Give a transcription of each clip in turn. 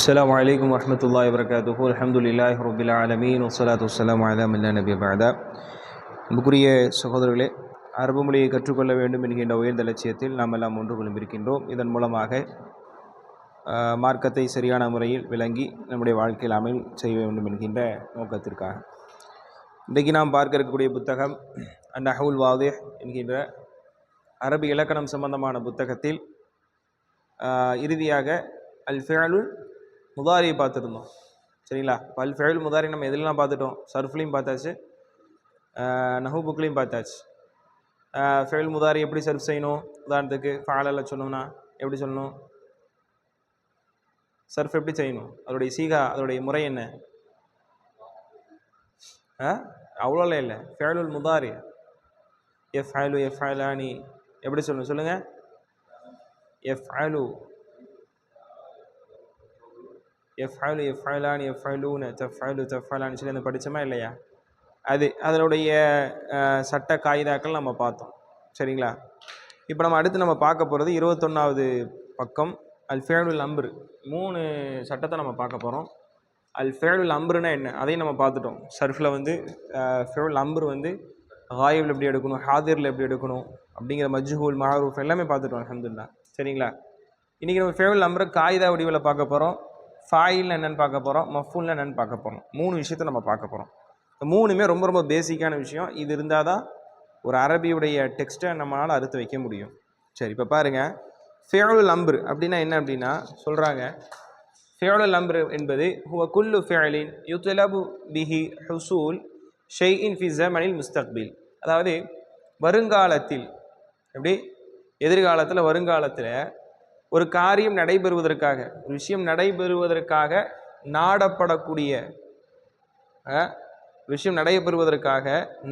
السلام عليكم ورحمة الله وبركاته. الحمد لله رب العالمين والصلاة والسلام على من لا نبي بعد. அன்புக்குரிய சகோதரர்களே, அரபு மொழியை கற்றுக்கொள்ள வேண்டும் என்கின்ற உயர்ந்த லட்சியத்தில் நாம் எல்லாம் ஒன்று கொள்ளிருக்கின்றோம். இதன் மூலமாக மார்க்கத்தை சரியான முறையில் விளங்கி நம்முடைய வாழ்க்கையில் அமல் செய்ய வேண்டும் என்கின்ற நோக்கத்திற்காக இன்றைக்கு நாம் பார்க்க இருக்கக்கூடிய புத்தகம் அன்-நஹ்வுல் வாதிஹ் என்கின்ற அரபி இலக்கணம் சம்பந்தமான புத்தகத்தில் இறுதியாக அல்-ஃபிஅலுல் முதாரி பார்த்துருந்தோம். சரிங்களா? அல்-ஃபிஅலுல் முதாரி நம்ம எதுலாம் பார்த்துட்டோம்? சர்ஃப்லையும் பார்த்தாச்சு, நஹு புக்லையும் பார்த்தாச்சு. ஃபிஅல் முதாரி எப்படி சர்ஃப் செய்யணும்? உதாரணத்துக்கு ஃபஅல சொன்னோம்னா எப்படி சொல்லணும்? சர்ஃப் எப்படி செய்யணும்? அதோடைய சீகா, அதோடைய முறை என்ன? அவ்வளோலாம் இல்லை. ஃபிஅலுல் முதாரி எஃப்அலு எஃப்அலானி எப்படி சொல்லணும்? சொல்லுங்கள். எஃப்அலு எஃப்அலு எஃப்அலானி எஃப்அலூன தஃப்அலு தஃப்அலானி சொல்லி அந்த படித்தோமா இல்லையா? அதனுடைய சட்ட காயிதாக்கள் நம்ம பார்த்தோம். சரிங்களா? இப்போ நம்ம அடுத்து நம்ம பார்க்க போகிறது 21வது பக்கம் அல்-ஃபிஅலுல் அம்ர். 3 சட்டத்தை நம்ம பார்க்க போகிறோம். அல்-ஃபிஅலுல் அம்ருனா என்ன அதையும் நம்ம பார்த்துட்டோம். சர்ஃபில் ஃபிஅலுல் அம்ர் காயிபில் எப்படி எடுக்கணும், ஹாதிரில் எப்படி எடுக்கணும் அப்படிங்கிற மஜ்ஹூல் மஅரூஃப் எல்லாமே பார்த்துட்டோம் அல்ஹம்துலில்லாஹ். சரிங்களா? இன்றைக்கி நம்ம ஃபிஅலுல் அம்ரை காயிதா வடிவில் பார்க்க போகிறோம். ஃபாயில் என்னென்னு பார்க்க போகிறோம், மஃபூல் என்னென்னு பார்க்க போகிறோம். 3 விஷயத்தை நம்ம பார்க்க போகிறோம். 3மே ரொம்ப ரொம்ப பேசிக்கான விஷயம். இது இருந்தால் தான் ஒரு அரபியுடைய டெக்ஸ்ட்டை நம்மளால் அறுத்து வைக்க முடியும். சரி, இப்போ பாருங்கள். ஃபிஅலுல் அம்ர் அப்படின்னா என்ன அப்படின்னா சொல்கிறாங்க, ஃபிஅலுல் அம்ர் என்பது ஹுவ குல்லு ஃபிஅலின் யுத்லபு பிஹி ஹுசூல் ஷைஇன் ஃபி ஸமனில் முஸ்தக்பில். அதாவது வருங்காலத்தில், எப்படி எதிர்காலத்தில் வருங்காலத்தில் ஒரு காரியம் நடைபெறுவதற்காக, ஒரு விஷயம் நடைபெறுவதற்காக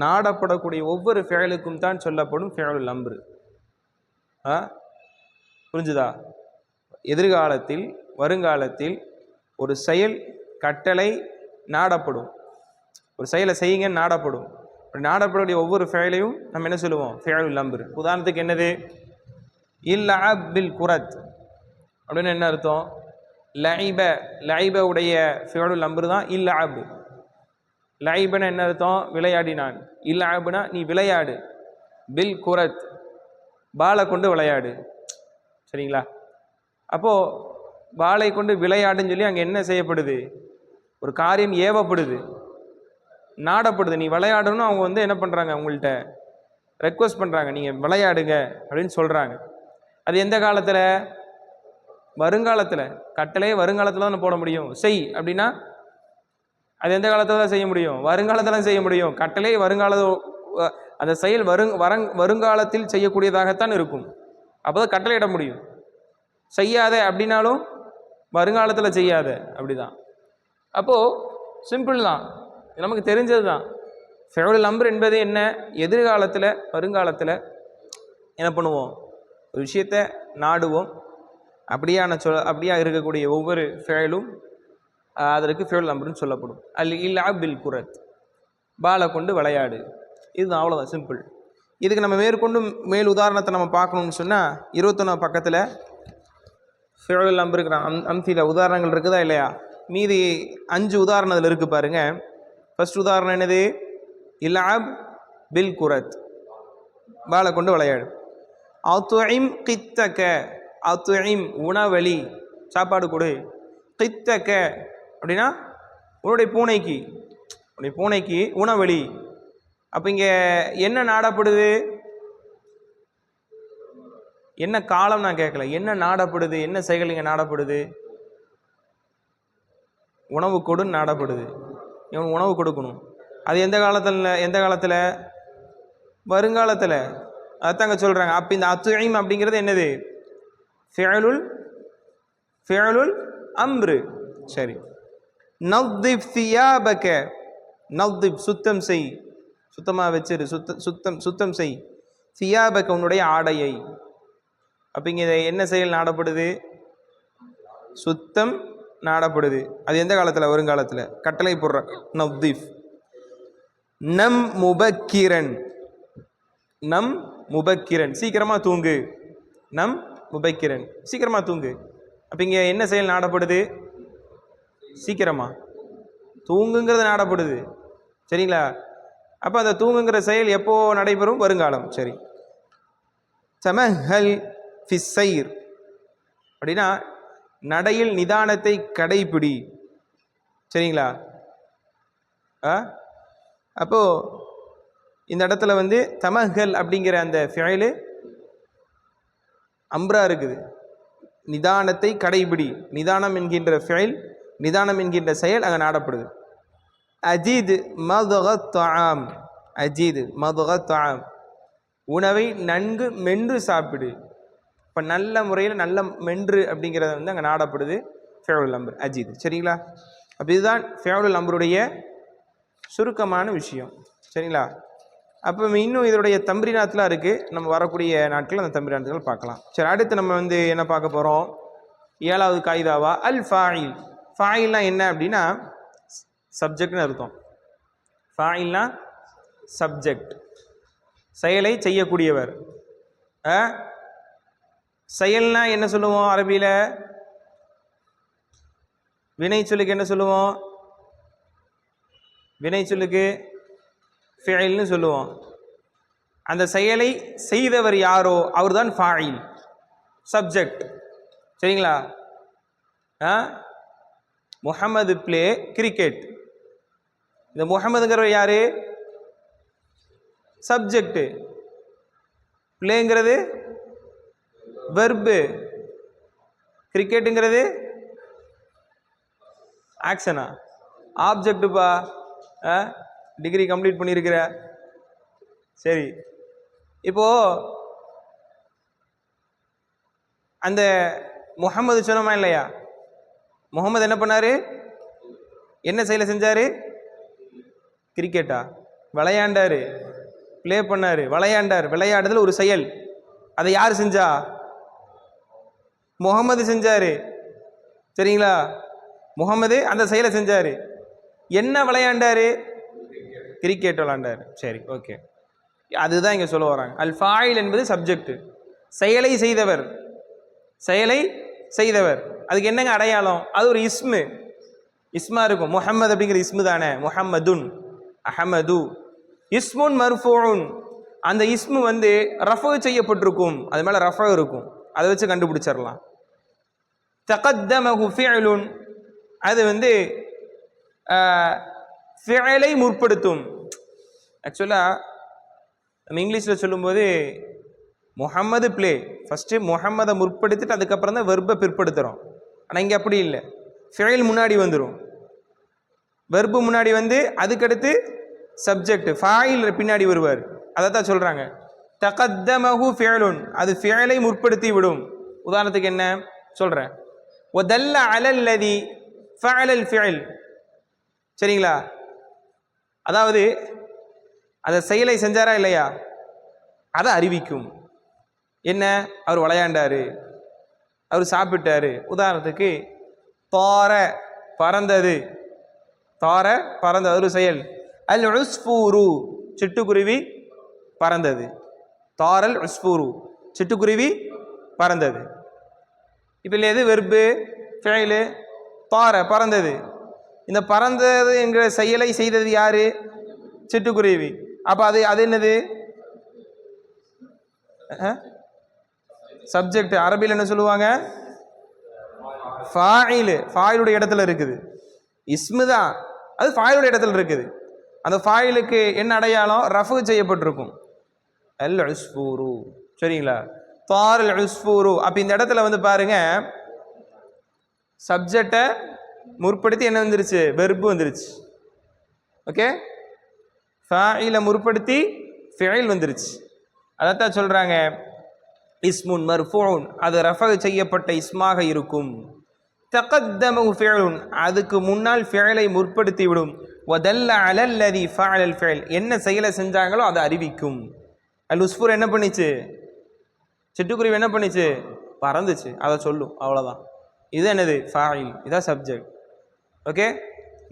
நாடப்படக்கூடிய ஒவ்வொரு ஃபிஅலுக்கும் தான் சொல்லப்படும் ஃபிஅலுல் அம்ர். புரிஞ்சுதா? எதிர்காலத்தில் வருங்காலத்தில் ஒரு செயல் கட்டளை நாடப்படும், ஒரு செயலை செய்யுங்க நாடப்படும். நாடப்படக்கூடிய ஒவ்வொரு ஃபிஅலையும் நம்ம என்ன சொல்லுவோம்? ஃபிஅலுல் அம்ர். உதாரணத்துக்கு என்னது? இல்அப் பில் குரத் அப்படின்னு என்ன அர்த்தம்? லைப உடைய ஃபிஅலுல் அம்ர் தான் இல்அப். லைபன என்ன அர்த்தம்? விளையாடினான். இல்அப்னா நீ விளையாடு. பில் குரத் பாலை கொண்டு விளையாடு. சரிங்களா? அப்போது பாலை கொண்டு விளையாடுன்னு சொல்லி அங்கே என்ன செய்யப்படுது? ஒரு காரியம் ஏவப்படுது, நாடப்படுது. நீ விளையாடணும். அவங்க என்ன பண்ணுறாங்க? உங்கள்கிட்ட ரெக்வஸ்ட் பண்ணுறாங்க, நீங்கள் விளையாடுங்க அப்படின்னு சொல்கிறாங்க. அது எந்த காலத்தில்? வருங்காலத்தில். கட்டளையே வருங்காலத்தில் தான் போட முடியும். செய் அப்படின்னா அது எந்த காலத்தில் தான் செய்ய முடியும்? வருங்காலத்தில் தான் செய்ய முடியும். கட்டளை அந்த செயல் வருங்காலத்தில் செய்யக்கூடியதாகத்தான் இருக்கும். அப்போ தான் கட்டளையிட முடியும். செய்யாத அப்படின்னாலும் வருங்காலத்தில் செய்யாத, அப்படிதான். அப்போது சிம்பிள் தான், நமக்கு தெரிஞ்சது தான். ஃபிஅலுல் அம்ர் என்பது என்ன? எதிர்காலத்தில் வருங்காலத்தில் என்ன பண்ணுவோம்? ஒரு விஷயத்தை நாடுவோம். அப்படியா இருக்கக்கூடிய ஒவ்வொரு ஃபிஅலும் அதற்கு ஃபிஅலுல் அம்ர்னு சொல்லப்படும். இல்அப் பில் குரத் பாலை கொண்டு விளையாடு. இதுதான், அவ்வளோதான், சிம்பிள். இதுக்கு நம்ம மேல் உதாரணத்தை நம்ம பார்க்கணும்னு சொன்னால் 21 பக்கத்தில் ஃபிஅலுல் அம்ர் இருக்கிற அம்சில உதாரணங்கள் இருக்குதா இல்லையா? மீதி 5 உதாரணம் அதில் இருக்குது பாருங்கள். ஃபர்ஸ்ட் உதாரணம் என்னது? இல்அப் பில் குரத் பாலை கொண்டு விளையாடு. அத்இம் கித்தக, அத்இம் உணவளி, சாப்பாடு கொடு. கித்தக அப்படின்னா உன்னுடைய பூனைக்கு உணவளி. அப்போ இங்கே என்ன நாடப்படுது? என்ன காலம் நான் கேட்கல, என்ன நாடப்படுது? என்ன செயல் இங்கே நாடப்படுது? உணவு கொடுன்னு நாடப்படுது. இவன் உணவு கொடுக்கணும். அது எந்த காலத்தில்? வருங்காலத்தில். அதாங்க சொல்கிறாங்க. அப்போ இந்த அத்இம் அப்படிங்கிறது என்னது? ஃபிஅலுல் அம்ர். சரி. நவ்திஃப் தியாபக, நவ்திஃப் சுத்தம் செய், சுத்தமாக வச்சிரு, சுத்தம் செய். தியாபக உன்னுடைய ஆடையை. அப்போ இங்கே என்ன செயல் நாடப்படுது? சுத்தம் நாடப்படுது. அது எந்த காலத்தில்? வருங்காலத்தில். கட்டளை போடுற நவ்திஃப். நம் முபக்கிரன், நம் முபக்கிரன் சீக்கிரமாக தூங்கு. நம் முபக்கிரன் சீக்கிரமாக தூங்கு. அப்போ இங்கே என்ன செயல் நாடப்படுது? சீக்கிரமா தூங்குங்கிறது நாடப்படுது. சரிங்களா? அப்போ அந்த தூங்குங்கிற செயல் எப்போ நடைபெறும்? வருங்காலம். சரி. தமஹல் ஃபிஸ்ஸைர் அப்படின்னா நடையில் நிதானத்தை கடைபிடி. சரிங்களா? அப்போ இந்த இடத்துல வந்து தமஹல் அப்படிங்கிற அந்த ஃபியலு அம்ரா இருக்குது. நிதானத்தை கடைபிடி. நிதானம் என்கின்ற ஃபியல், நிதானம் என்கின்ற செயல் அங்கே நாடப்படுது. அஜீத் மதுகத் தஆம், அஜீத் மதுகத் தஆம், உணவை நன்கு மென்று சாப்பிடு. இப்போ நல்ல முறையில் நல்ல மென்று அப்படிங்கிறத வந்து அங்கே நாடப்படுது ஃபியலுல் அம்ர் அஜீத். சரிங்களா? அப்போ இதுதான் ஃபியலுல் அம்ருடைய சுருக்கமான விஷயம். சரிங்களா? அப்போ இன்னும் இதனுடைய தம்ரீனாத்லாம் இருக்குது. நம்ம வரக்கூடிய நாட்கள் அந்த தம்ரீனாத்துகள் பார்க்கலாம். சரி, அடுத்து நம்ம வந்து என்ன பார்க்க போகிறோம்? 7வது காயிதாவா அல் ஃபாயில். ஃபாயில்னா என்ன அப்படின்னா சப்ஜெக்ட்னு அர்த்தம். ஃபாயில்னா சப்ஜெக்ட், செயலை செய்யக்கூடியவர். செயல்னா என்ன சொல்லுவோம் அரபியில்? வினை சொல்லுக்கு என்ன சொல்லுவோம்? வினை சொல்லுக்கு ஃபியல்னு சொல்லுவோம். அந்த செயலை செய்தவர் யாரோ அவர் தான் ஃபாயில், சப்ஜெக்ட். சரிங்களா? Muhammad play cricket. இந்த முஹம்மதுங்கிறவர் யாரு? சப்ஜெக்ட். பிளேங்கிறது வெர்பு, கிரிக்கெட்டுங்கிறது ஆக்ஷனா? ஆப்ஜெக்டுப்பா. டிகிரி கம்ப்ளீட் பண்ணியிருக்கிற. சரி, இப்போ அந்த முகமது சொன்னமா இல்லையா? முகமது என்ன பண்ணாரு? என்ன செயலை செஞ்சாரு? கிரிக்கெட்டா? விளையாண்டாரு, பிளே பண்ணாரு, விளையாண்டார். விளையாடுதல் ஒரு செயல். அதை யார் செஞ்சா? முகமது செஞ்சாரு. சரிங்களா? முகமது அந்த செயலை செஞ்சாரு. என்ன விளையாண்டாரு? கிரிக்கெட் விளையாண்டாரு. சரி, ஓகே. அதுதான் இங்கே சொல்ல வராங்க. அல் ஃபாயில் என்பது சப்ஜெக்ட், செயலை செய்தவர். செயலை செய்தவர் அதுக்கு என்னங்க அடையாளம்? அது ஒரு இஸ்மு, இஸ்மா இருக்கும். முஹம்மது அப்படிங்கிற இஸ்மு தானே. முஹம்மதுன், அஹமது, இஸ்முன் மர்ஃபூன். அந்த இஸ்மு வந்து ரஃபு செய்யப்பட்டிருக்கும், அது மேலே ரஃபு இருக்கும். அதை வச்சு கண்டுபிடிச்சிடலாம். தகத்தமஹு ஃபிஅலுன், அது வந்து ஃபிஅலை முற்படுத்தும். ஆக்சுவலாக நம்ம இங்கிலீஷில் சொல்லும்போது முஹம்மது பிளே ஃபஸ்ட்டு முஹம்மதை முற்படுத்திட்டு அதுக்கப்புறம் தான் வெர்பை பிற்படுத்துகிறோம். ஆனால் இங்கே அப்படி இல்லை. ஃபிஅல் முன்னாடி வந்துடும், வெர்பு முன்னாடி வந்து அதுக்கடுத்து சப்ஜெக்ட் ஃபாயில் பின்னாடி வருவார். அதை தான் சொல்கிறாங்க தகத்தமஹு ஃபிஅலுன், அது ஃபிஅலை முற்படுத்தி விடும். உதாரணத்துக்கு என்ன சொல்கிறேன்? வதல்ல அலல்லதி ஃபஅலல் ஃபிஅல். சரிங்களா? அதாவது அதை செயலை செஞ்சாரா இல்லையா அதை அறிவிக்கும். என்ன? அவர் விளையாண்டாரு, அவர் சாப்பிட்டாரு. உதாரணத்துக்கு தார பறந்தது, தார பறந்தது ஒரு செயல். அல் உஸ்ஃபூரு சிட்டுக்குருவி பறந்தது. தாரல் உஸ்ஃபூரு சிட்டுக்குருவி பறந்தது. இப்போ இல்லை எது வெர்பு? ஃபிஅல். தார பறந்தது. இந்த பறந்தது என்கிற செயலை செய்தது யாரு? சிட்டுக்குருவி. அப்போ அது என்னது? சப்ஜெக்ட். அரபியில் என்ன சொல்லுவாங்க? ஃபாயில். ஃபாயிலுடைய இடத்துல இருக்குது. இஸ்மு தான், அது ஃபாயிலுடைய இடத்துல இருக்குது. அந்த ஃபாயிலுக்கு என்ன அடையாளம்? ரஃபு செய்யப்பட்டிருக்கும். அல் உஸ்ஃபூரு. சரிங்களா? தாரல் உஸ்ஃபூரு. அப்போ இந்த இடத்துல வந்து பாருங்க, சப்ஜெக்டை முற்படுத்தி என்ன வந்துருச்சு? வெர்பு வந்துருச்சு. ஓகே, ஃபாயிலை முற்படுத்தி ஃபிஅல் வந்துருச்சு. அதைத்தான் சொல்கிறாங்க இஸ்முன் மர்ஃபூன், அது ரஃப செய்யப்பட்ட இஸ்மாக இருக்கும். தகத்தமஹு ஃபிஅலுன், அதுக்கு முன்னால் ஃபிஅலை முற்படுத்தி விடும். வதல்ல அலல்லதி ஃபஅலல் ஃபிஅல், என்ன செயலை செஞ்சாங்களோ அதை அறிவிக்கும். அல் உஸ்ஃபூர் என்ன பண்ணிச்சு? சிட்டுக்குருவி என்ன பண்ணிச்சு? பறந்துச்சு. அதை சொல்லும். அவ்வளோதான். இது என்னது? ஃபாயில். இதான் சப்ஜெக்ட். ஓகே,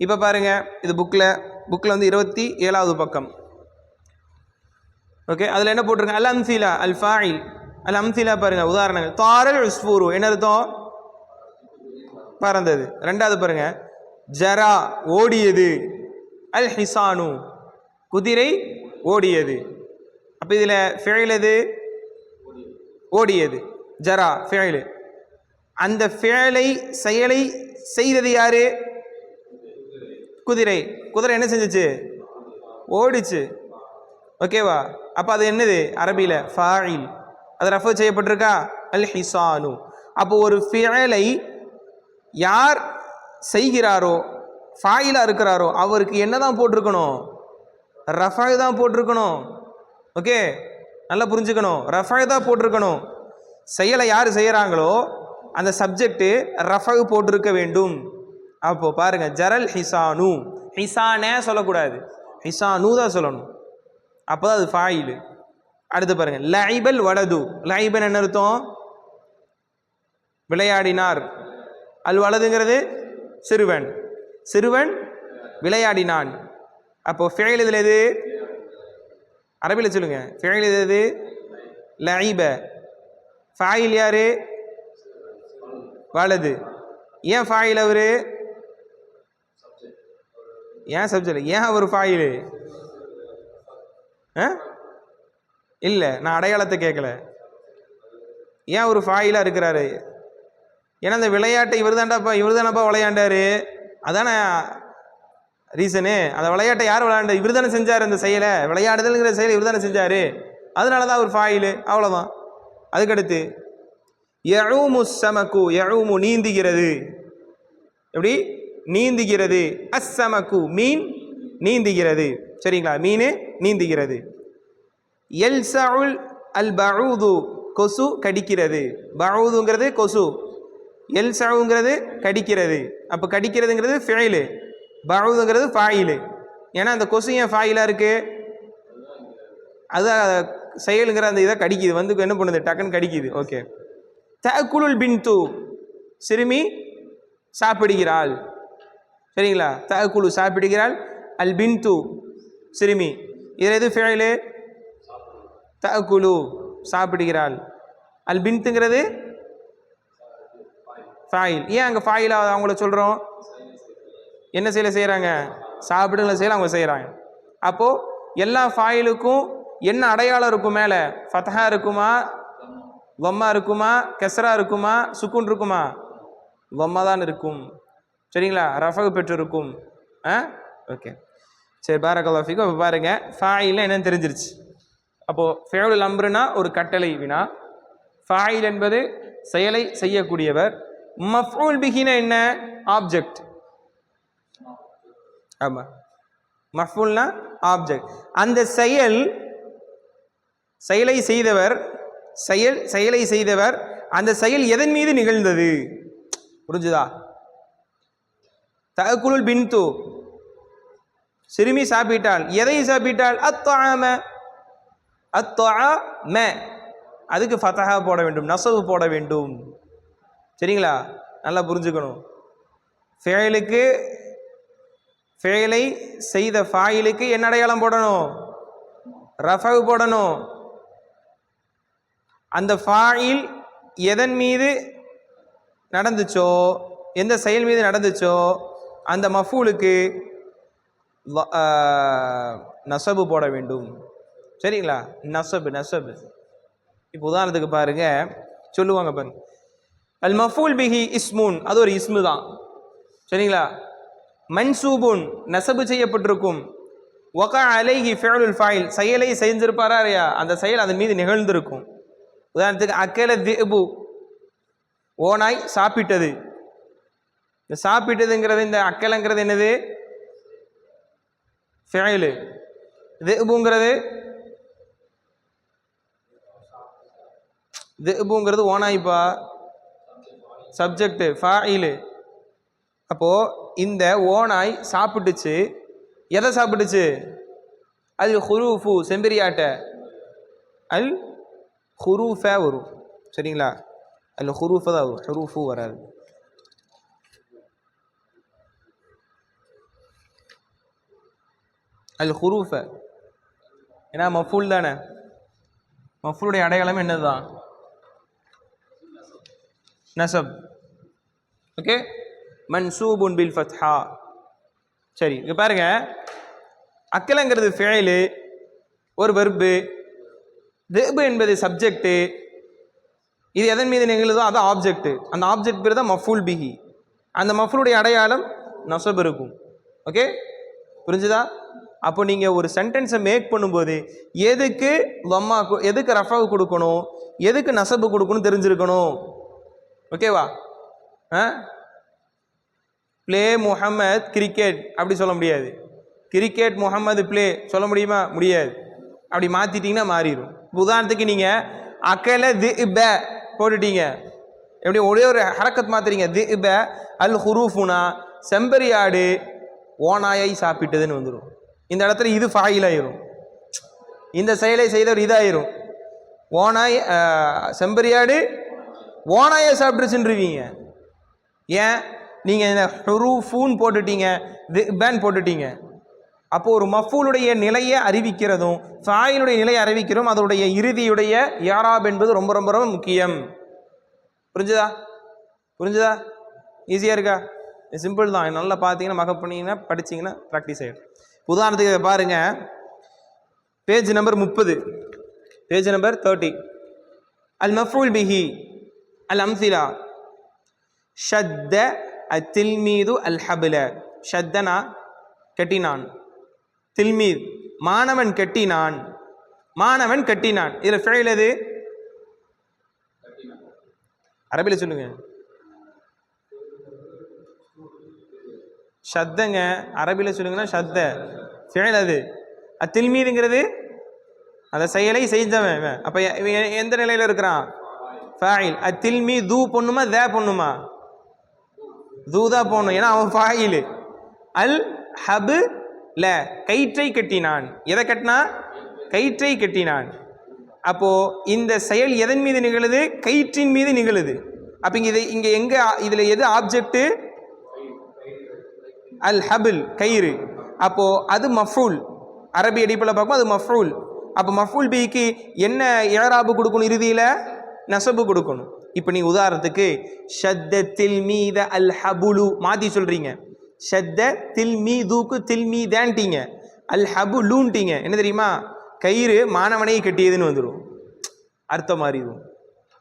இப்போ பாருங்க, இது புக்கில் வந்து 27வது பக்கம். ஓகே, அதில் என்ன போட்டிருக்காங்க? அல் அம்சிலா அல் ஃபாயில். அல் அம்சிலா பாருங்க, உதாரணங்கள். தாரல் உஸ்ஃபூரு என்ன அர்த்தம்? பறந்தது. ரெண்டாவது பாருங்க, ஜரா ஓடியது, அல் ஹிசானு குதிரை ஓடியது. அப்போ இதில் ஃபிஅல் எது? ஓடியது. ஜரா ஃபிஅல். அந்த ஃபிஅலை செயலை செய்தது யாரு? குதிரை. குதிரை என்ன செஞ்சுச்சு? ஓடிச்சு. ஓகேவா? அப்போ அது என்னது அரபியில்? ஃபாயில். அது ரஃபு செய்யப்பட்டிருக்கா? அல் ஹிசானு. அப்போ ஒரு ஃபிஅலை யார் செய்கிறாரோ, ஃபாயிலா இருக்கிறாரோ, அவருக்கு என்னதான் போட்டிருக்கணும்? ரஃபா தான் போட்டிருக்கணும். ஓகே, நல்லா புரிஞ்சுக்கணும். ரஃபா தான் போட்டிருக்கணும். செயலை யார் செய்கிறாங்களோ அந்த சப்ஜெக்ட் ரஃபா போட்டிருக்க வேண்டும். அப்போ பாருங்க, ஜரல் ஹிசானு, ஹிசானே சொல்லக்கூடாது, ஹிசானு தான் சொல்லணும். அப்போ அது ஃபாயில். அடுத்து பாருங்க, லைபல் வலது. லைபன் என்ன அர்த்தம்? விளையாடினார். அல் வலதுங்கிறது சிறுவன். சிறுவன் விளையாடினான். அப்போ ஃபிஅல் இதில் எது? அரபியில் சொல்லுங்க. ஃபிஅல் எது? லைப. ஃபாயில் யாரு? வலது. ஏன் ஃபாயில் அவரு? ஏன் சப்ஜெக்ட்? ஏன் அவர் ஃபாயில்? இல்லை, நான் அடையாளத்தை கேட்கல. ஏன் ஒரு ஃபாயிலாக இருக்கிறாரு? ஏன்னா அந்த விளையாட்டை இவர் தானப்பா விளையாண்டாரு. அதானே ரீசனு. அந்த விளையாட்டை யார் விளையாண்டு? இவர் தானே செஞ்சார். அந்த செயலை, விளையாடுதல்ங்கிற செயலை இவர் தானே செஞ்சார். அதனால தான் அவர் ஃபாயில். அவ்வளோதான். அதுக்கடுத்து யஊமு ஸமகு. யஊமு நீந்துகிறது. எப்படி? நீந்துகிறது. அஸ்ஸமகு மீன் நீந்துகிறது. சரிங்களா? மீன் நீந்துகிறது. யல்சஉல் அல் பஊது கொசு கடிக்கிறது. பஊதுங்கிறது கொசு, எல்சவுங்கிறது கடிக்கிறது. அப்போ கடிக்கிறதுங்கிறது ஃபிஅல், பஊதுங்கிறது ஃபாயில். ஏன்னா அந்த கொசு ஏன் ஃபாயிலாக இருக்கு? அதுதான் செயலுங்கிற அந்த இதை கடிக்குது, வந்து என்ன பண்ணுது? டக்குன்னு கடிக்குது. ஓகே. தஅக்குலுல் பின்து சிறுமி சாப்பிடுகிறாள். சரிங்களா? தஅக்குலு சாப்பிடுகிறாள், அல் பின்து சிறுமி. இதில் எது ஃபிஅல்? தஅக்குலு சாப்பிடுகிறாள். அல் பின்த்துங்கிறது ஃபாயில். ஏன் அங்கே ஃபாயில் அவங்கள சொல்கிறோம்? என்ன செயலை செய்கிறாங்க? சாப்பிடுங்கிற செயலை அவங்க செய்கிறாங்க. அப்போது எல்லா ஃபாயிலுக்கும் என்ன அடையாளம் இருக்கும்? மேலே ஃபத்ஹா இருக்குமா, வம்மா இருக்குமா, கஸ்ரா இருக்குமா, சுக்குன் இருக்குமா? வம்மா தான் இருக்கும். சரிங்களா? ரஃபு பெற்று இருக்கும். ஓகே, சரி, பாரக்கல்லாஹு ஃபீக்கும். அப்போ பாருங்கள், ஃபாயில் என்னன்னு தெரிஞ்சிருச்சு. அப்போது ஃபிஅலுல் அம்ருனா ஒரு கட்டளை வினா, ஃபாயில் என்பது செயலை செய்யக்கூடியவர். மஃஊல் பிஹினா என்ன? ஆப்ஜெக்ட். ஆமாம், மஃஊல்னா ஆப்ஜெக்ட். அந்த செயலை செய்தவர், செயலை செய்தவர், அந்த செயல் எதன் மீது நிகழ்ந்தது? புரிஞ்சுதா? தஅக்குலுல் பின்து சிறுமி சாப்பிட்டாள். எதை சாப்பிட்டாள்? அத்ஆம. அத்ஆம அதுக்கு ஃபத்ஹா போட வேண்டும், நஸபு போட வேண்டும். சரிங்களா? நல்லா புரிஞ்சுக்கணும். ஃபிஅலை செய்த ஃபாயிலுக்கு என்ன அடையாளம் போடணும்? ரஃபு போடணும். அந்த ஃபாயில் எதன் மீது நடந்துச்சோ, எந்த செயல் மீது நடந்துச்சோ அந்த மஃபூலுக்கு நஸபு போட வேண்டும். சரிங்களா? நஸபு. இப்போ உதாரணத்துக்கு பாருங்க, சொல்லுவாங்க பாருங்க, அல் மஃபூல் பிஹி இஸ்முன், அது ஒரு இஸ்மு தான். சரிங்களா? மன்சூபுன் நஸபு செய்யப்பட்டிருக்கும். வகா அலைஹி ஃபிஅலுல் ஃபாயில் செயலை செஞ்சிருப்பாரா இல்லையா? அந்த செயல் அதன் மீது நிகழ்ந்திருக்கும். உதாரணத்துக்கு அக்கல திஅபு ஓனாய் சாப்பிட்டது. இந்த சாப்பிட்டதுங்கிறது, இந்த அக்கலங்கிறது என்னது? ஃபிஅல். திஅபுங்கிறது ஓனாய்ப்பா, சப்ஜெக்ட், ஃபாயில். அப்போது இந்த ஓனாய் சாப்பிட்டுச்சு. எதை சாப்பிட்டுச்சு? அல் ஹுரூஃபு செம்பரியாட்ட. அல் ஹுரூஃப வரும். சரிங்களா? அல் ஹுரூஃப தான் வரும், ஹுரூஃபு வராது. அல் ஹுரூஃப. ஏன்னா மஃபூல் தானே. மஃபூலுடைய அடையாளம் என்னது தான்? நஸப். ஓகே. மன்சூபுன் பில் ஃபத்ஹா. சரி, இங்க பாருங்க, அக்கலங்கிறது ஃபெயிலு, ஒரு வெர்பு, திபு என்பது சப்ஜெக்ட், இது எதன் மீது நிகழுதோ அது ஆப்ஜெக்ட். அந்த ஆப்ஜெக்ட் பேர் தான் மஃபூல் பிஹி. அந்த மஃபூலுடைய அடையாளம் நஸப் இருக்கும். ஓகே, புரிஞ்சுதா? அப்போ நீங்க ஒரு சென்டென்ஸை மேக் பண்ணும்போது எதுக்கு லம்மா, எதுக்கு ரஃபாவு கொடுக்கணும், எதுக்கு நசபு கொடுக்கணும் தெரிஞ்சிருக்கணும். ஓகேவா? பிளே முஹம்மத் கிரிக்கெட் அப்படி சொல்ல முடியாது. கிரிக்கெட் முஹம்மது பிளே சொல்ல முடியுமா? முடியாது. அப்படி மாத்திட்டீங்கன்னா மாறிடும். உதாரணத்துக்கு நீங்க அக்கல தி ப போட்டுட்டீங்க, எப்படி ஒரே ஒரு ஹரக்கத் மாத்துறீங்க. தி ப அல் ஹுரூஃபுனா செம்பரியாடு ஓனாயை சாப்பிட்டதுன்னு வந்துடும். இந்த இடத்துல இது ஃபாயில் ஆயிரும். இந்த செயலை செய்தவர் இதாயிரும். ஓனாய் செம்பரியாடு ஓனாயை சாப்பிட்டுருச்சுருவீங்க. ஏன்? நீங்கள் இந்த ஹுரூஃபூன் போட்டுட்டீங்க, பேன் போட்டுட்டீங்க. அப்போ ஒரு மஃபூலுடைய நிலையை அறிவிக்கிறதும் ஃபாயிலுடைய நிலையை அறிவிக்கிறோம், அதோடைய இறுதியுடைய யாராப் என்பது ரொம்ப ரொம்ப ரொம்ப முக்கியம். புரிஞ்சுதா? புரிஞ்சுதா? ஈஸியாக இருக்கா? சிம்பிள் தான். நல்லா பார்த்தீங்கன்னா, மகப் பண்ணீங்கன்னா, படிச்சிங்கன்னா ப்ராக்டிஸ் ஆகிடும். உதாரணத்துக்கு பாருங்க, பேஜ் நம்பர் 30, பேஜ் நம்பர் 30. அல் மஃபூல் பிஹி அல் அம்சிலா ஷத்த அத்தில்மீது அல் ஹபில. ஷத்தனா கட்டினான், தில்மீத் மாணவன் கட்டினான், மாணவன் கட்டினான். இதில் ஃபெயில் எது? அரபியில் சொல்லுங்க. ஷத்தங்க, அரபியில் சொல்லுங்கன்னா ஷத்த. ஃபெயில் அது. அத்தில்மீதுங்கிறது அந்த செயலை செஞ்சவன். அப்போ எந்த நிலையில் இருக்கிறான்? ஃபாயில். அத்தில்மீ தூ பொண்ணுமா தே பொண்ணுமா? தூ தான் போடணும், ஏன்னா அவன் ஃபாயில். அல் ஹபு ல கயிற்றை கட்டினான். எதை கட்டினா? கயிற்றை கட்டினான். அப்போ இந்த செயல் எதன் மீது நிகழுது? கயிற்றின் மீது நிகழுது. அப்போ இங்க எங்க இதுல எது ஆப்ஜெக்ட்? அல் ஹபில், கயிறு. அப்போ அது மஃபூல். அரபி அடிப்பில் பார்க்கும் அது மஃபூல். அப்போ மஃபூல் பிக்கு என்ன இஅராபு கொடுக்கணும்? இறுதியில் நஸபு கொடுக்கணும். இப்போ நீ உதாரணத்துக்கு ஷத்த தில்மீத அல் ஹபுலு மாற்றி சொல்கிறீங்க. ஷத்த தில்மீதுக்கு தில்மீதான்ட்டீங்க, அல் ஹபுலூன்ட்டீங்க. என்ன தெரியுமா? கயிறு மாணவனை கட்டியதுன்னு வந்துடும், அர்த்தம் மாறிடும்.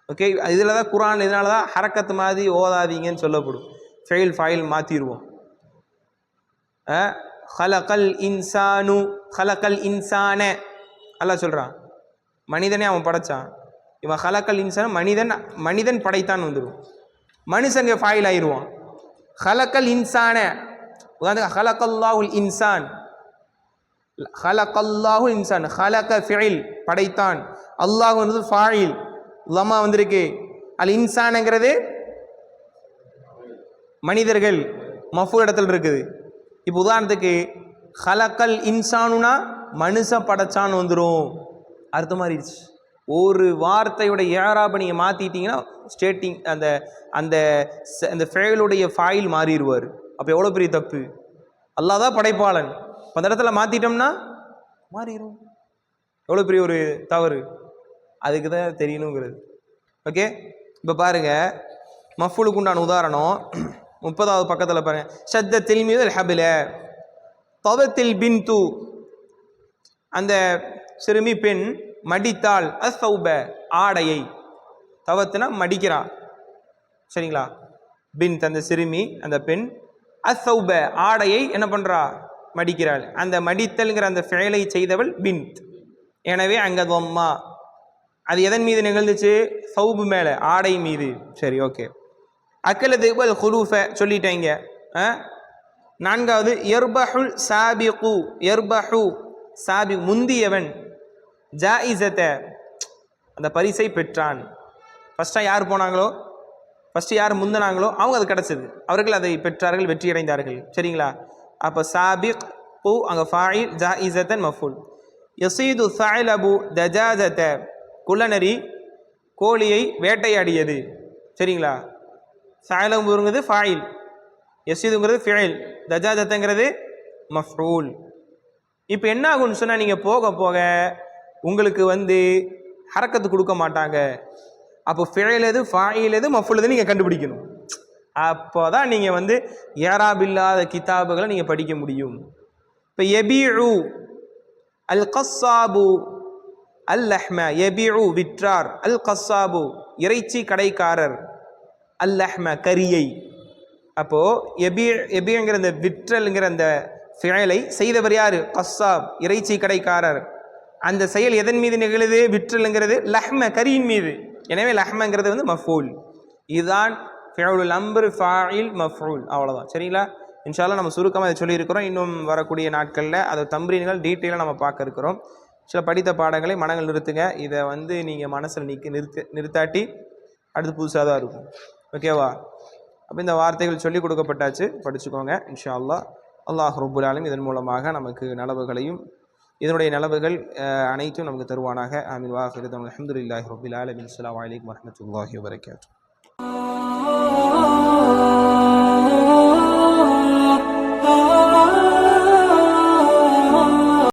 ஓகே, இதில் தான் குரான், இதனால தான் ஹரக்கத்து மாதிரி ஓதாதீங்கன்னு சொல்லப்படும். Fail foil மாற்றிடுவோம். ஹலகல் இன்சானு, ஹலகல் இன்சான அல்லாஹ் சொல்கிறான், மனிதனே அவன் படைச்சான். இவன் ஹலக்கல் இன்சான் மனிதன், மனிதன் படைத்தான் வந்துடும். மனுஷங்க ஃபாயில் ஆயிடுவான். ஹலக்கல் இன்சான, உதாரணத்துக்கு ஹலக்கல்லாஹுல் இன்சான், ஹலக்கல்லாஹுல் இன்சான், ஹலக்க ஃபிஇல் படைத்தான், அல்லாஹ் வந்து ஃபாயில், லமா வந்திருக்கு. அல் இன்சானுங்கிறது மனிதர்கள், மஃபூல் இடத்துல இருக்குது. இப்போ உதாரணத்துக்கு ஹலக்கல் இன்சானுனா மனுஷன் படைச்சான்னு வந்துடும், அர்த்தம் மாறிடுச்சு. ஒரு வார்த்தையோட இஅராபை நீங்கள் மாற்றிட்டீங்கன்னா ஸ்டேட்டிங் அந்த அந்த அந்த ஃபெயிலுடைய ஃபாயில் மாறிடுவார். அப்போ எவ்வளோ பெரிய தப்பு! அல்லாஹ் தான் படைப்பாளன், அந்த இடத்துல மாற்றிட்டோம்னா மாறிடும். எவ்வளோ பெரிய ஒரு தவறு! அதுக்கு தான் தெரியணுங்கிறது. ஓகே, இப்போ பாருங்கள், மஃபூலுக்கு உண்டான உதாரணம் 30வது பக்கத்தில் பாருங்கள். ஷத்த தில்மீது அல் ஹபில தவத்தில் பின்து, அந்த சிறுமி பெண் மடித்தாள், அஸ்ஸௌப ஆடையை, தவத்துனா மடிக்கிறா, சரிங்களா? பின் அந்த சிறுமி, அந்த பெண், அஸ்ஸௌப ஆடையை என்ன பண்ணுறா? மடிக்கிறாள். அந்த மடித்தல்ங்கிற அந்த ஃபெயலை செய்தவள் பின்த். எனவே அங்கே தொம்மா, அது எதன் மீது நிகழ்ந்துச்சு? சௌபு மேலே, ஆடை மீது. சரி, ஓகே. அக்கலது வல் ஹுரூஃப சொல்லிட்டேங்க. 4வது யர்பஹுல் சாபிகு, யர்பஹு சாபி முந்தியவன், ஜாயிஸத்தை அந்த பரிசை பெற்றான். ஃபஸ்ட்டாக யார் போனாங்களோ, ஃபஸ்ட்டு யார் முந்தினாங்களோ அவங்க அது கிடச்சிது, அவர்கள் அதை பெற்றார்கள், வெற்றி அடைந்தார்கள். சரிங்களா? அப்போ சாபிக் பூ அங்கே ஃபாயில், ஜாயிஸத்தன் மஃபூல். யசீது சாயிலபு தஜாஜத்த, குள்ளநரி கோழியை வேட்டையாடியது. சரிங்களா? சாயிலபுங்கிறது ஃபாயில், யசீதுங்கிறது ஃபிஇல், தஜாஜத்தங்கிறது மஃபூல். இப்போ என்ன ஆகும்னு சொன்னால், நீங்கள் போக போக உங்களுக்கு வந்து ஹரக்கத்து கொடுக்க மாட்டாங்க. அப்போ ஃபிஇல் எது, ஃபாயில் எது, மஃபூல் எது நீங்கள் கண்டுபிடிக்கணும். அப்போ தான் நீங்கள் வந்து ஏராப் இல்லாத கிதாபுகளை நீங்கள் படிக்க முடியும். இப்போ எபிஉ அல் கஸ்ஸாபு அல் லஹ்ம, எபிஉ விற்றார், அல் கஸ்ஸாபு இறைச்சி கடைக்காரர், அல் லஹ்ம கரியை. அப்போது எபிங்கிற அந்த விற்றல்ங்கிற அந்த செயலை செய்தவர் யார்? கஸ்ஸாப், இறைச்சி கடைக்காரர். அந்த செயல் எதன் மீது நிகழுது? விற்றல்ங்கிறது லஹ்ம கரியின் மீது. எனவே லஹ்மங்கிறது வந்து மஃபூல். இதுதான் ஃபிஅலுல் அம்ர் ஃபாயில் மஃபூல். அவ்வளோதான். சரிங்களா? இன்ஷா அல்லாஹ் நம்ம சுருக்கமாக இதை சொல்லியிருக்கிறோம். இன்னும் வரக்கூடிய நாட்களில் அதை தம்ரீன்கள் டீட்டெயிலாக நம்ம பார்க்க இருக்கிறோம். சில படித்த பாடங்களை மனங்கள் நிறுத்துங்க. இதை வந்து நீங்கள் மனசில் நிறுத்தாட்டி அடுத்து புதுசாக தான் இருக்கும். ஓகேவா? அப்போ இந்த வார்த்தைகள் சொல்லிக் கொடுக்கப்பட்டாச்சு, படிச்சுக்கோங்க இன்ஷா அல்லாஹ். அல்லாஹ் ரப்புல் ஆலமீன் இதன் மூலமாக நமக்கு நலவுகளையும் இதனுடைய நலவுகள் அனைத்தும் நமக்கு தருவானாக. ஆமீன். வாஹிரு தஅவானா அல்ஹம்துலில்லாஹி ரப்பில் ஆலமீன். அஸ்ஸலாமு அலைக்கும் வரஹ்மத்துல்லாஹி வபரகாத்துஹு.